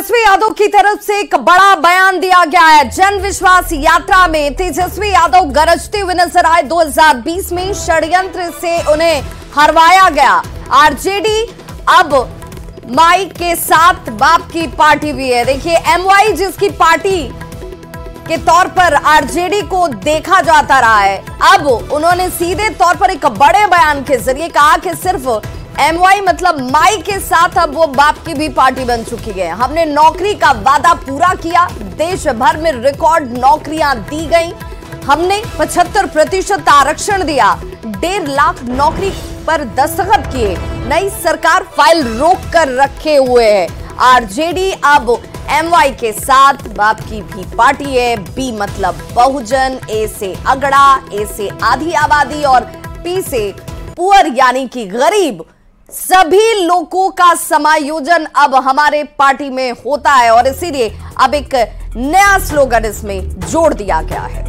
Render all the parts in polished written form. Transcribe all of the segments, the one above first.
तेजस्वी यादव की तरफ से एक बड़ा बयान दिया गया है। जन विश्वास यात्रा में तेजस्वी यादव गरजते हुए नजर आए। 2020 में षड्यंत्र से उन्हें हरवाया गया। आरजेडी अब माई के साथ बाप की पार्टी भी है। देखिए, एमवाई जिसकी पार्टी के तौर पर आरजेडी को देखा जाता रहा है, अब उन्होंने सीधे तौर पर एक बड़े बयान के जरिए कहा कि सिर्फ एमवाई मतलब माई के साथ अब वो बाप की भी पार्टी बन चुकी है। हमने नौकरी का वादा पूरा किया, देश भर में रिकॉर्ड नौकरियां दी गई। हमने 75% आरक्षण दिया, 1.5 लाख नौकरी पर दस्तखत किए। नई सरकार फाइल रोक कर रखे हुए है। आरजेडी अब एमवाई के साथ बाप की भी पार्टी है। बी मतलब बहुजन, ए से अगड़ा, ए से आधी आबादी और पी से पुअर यानी कि गरीब। सभी लोगों का समायोजन अब हमारे पार्टी में होता है और इसीलिए अब एक नया स्लोगन इसमें जोड़ दिया गया है।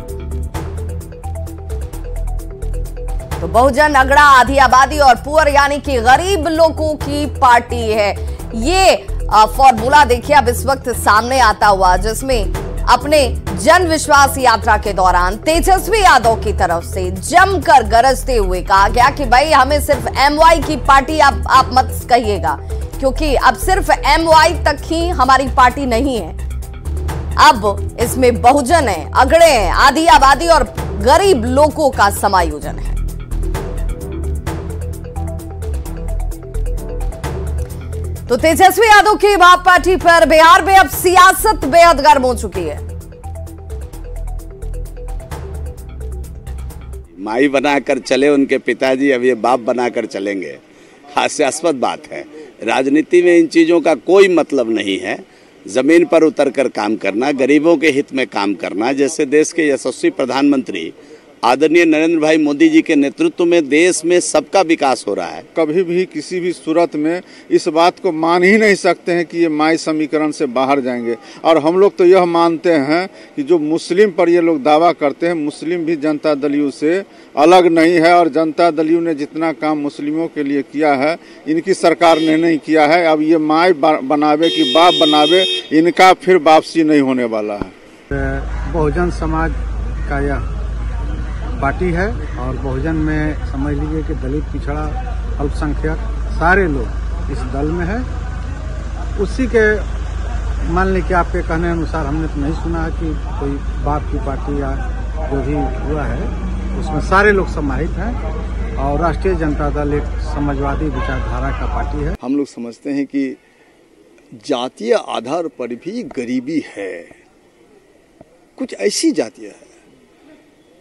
तो बहुजन, अगड़ा, आधी आबादी और पुअर यानी कि गरीब लोगों की पार्टी है। ये फॉर्मूला देखिए अब इस वक्त सामने आता हुआ, जिसमें अपने जन विश्वास यात्रा के दौरान तेजस्वी यादव की तरफ से जमकर गरजते हुए कहा गया कि भाई हमें सिर्फ एमवाई की पार्टी आप मत कहिएगा, क्योंकि अब सिर्फ एमवाई तक ही हमारी पार्टी नहीं है। अब इसमें बहुजन है, अगड़े हैं, आधी आबादी और गरीब लोगों का समायोजन है। तो तेजस्वी यादव की बाप पार्टी पर बिहार में अब सियासत बेहद गर्म हो चुकी है। माई बनाकर चले उनके पिताजी, अब ये बाप बनाकर चलेंगे। हास्यास्पद बात है। राजनीति में इन चीज़ों का कोई मतलब नहीं है। जमीन पर उतरकर काम करना, गरीबों के हित में काम करना, जैसे देश के यशस्वी प्रधानमंत्री आदरणीय नरेंद्र भाई मोदी जी के नेतृत्व में देश में सबका विकास हो रहा है। कभी भी किसी भी सूरत में इस बात को मान ही नहीं सकते हैं कि ये माई समीकरण से बाहर जाएंगे। और हम लोग तो यह मानते हैं कि जो मुस्लिम पर ये लोग दावा करते हैं, मुस्लिम भी जनता दल से अलग नहीं है और जनता दल ने जितना काम मुस्लिमों के लिए किया है, इनकी सरकार ने नहीं किया है। अब ये माई बनावे कि बाप बनावे, इनका फिर वापसी नहीं होने वाला है। बहुजन समाज का यह पार्टी है और बहुजन में समझ लीजिए कि दलित, पिछड़ा, अल्पसंख्यक सारे लोग इस दल में है। उसी के मान लीजिए कि आपके कहने अनुसार हमने तो नहीं सुना है कि कोई बाप की पार्टी या जो भी हुआ है उसमें सारे लोग समाहित हैं और राष्ट्रीय जनता दल एक समाजवादी विचारधारा का पार्टी है। हम लोग समझते हैं कि जातीय आधार पर भी गरीबी है। कुछ ऐसी जातियां है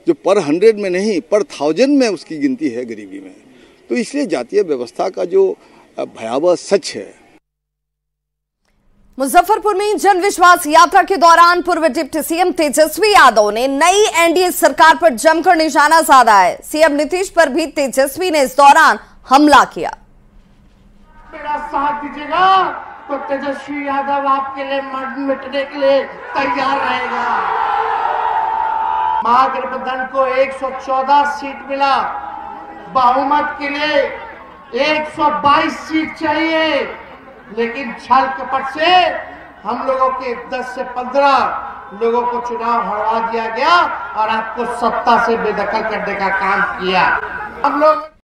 जो पर 100 में नहीं, पर 1000 में उसकी गिनती है गरीबी में। तो इसलिए जातीय व्यवस्था का जो भयावह सच है। मुजफ्फरपुर में जन विश्वास यात्रा के दौरान पूर्व डिप्टी सीएम तेजस्वी यादव ने नई एनडीए सरकार पर जमकर निशाना साधा है। सीएम नीतीश पर भी तेजस्वी ने इस दौरान हमला किया। मेरा साथ दीजिएगा तो तेजस्वी यादव आपके लिए मिटने के लिए तैयार रहेगा। महागठबंधन को 114 सीट मिला, बहुमत के लिए 122 सीट चाहिए, लेकिन छल कपट से हम लोगों के 10 से 15 लोगों को चुनाव हरवा दिया गया और आपको सत्ता से बेदखल करने का काम किया। हम लोग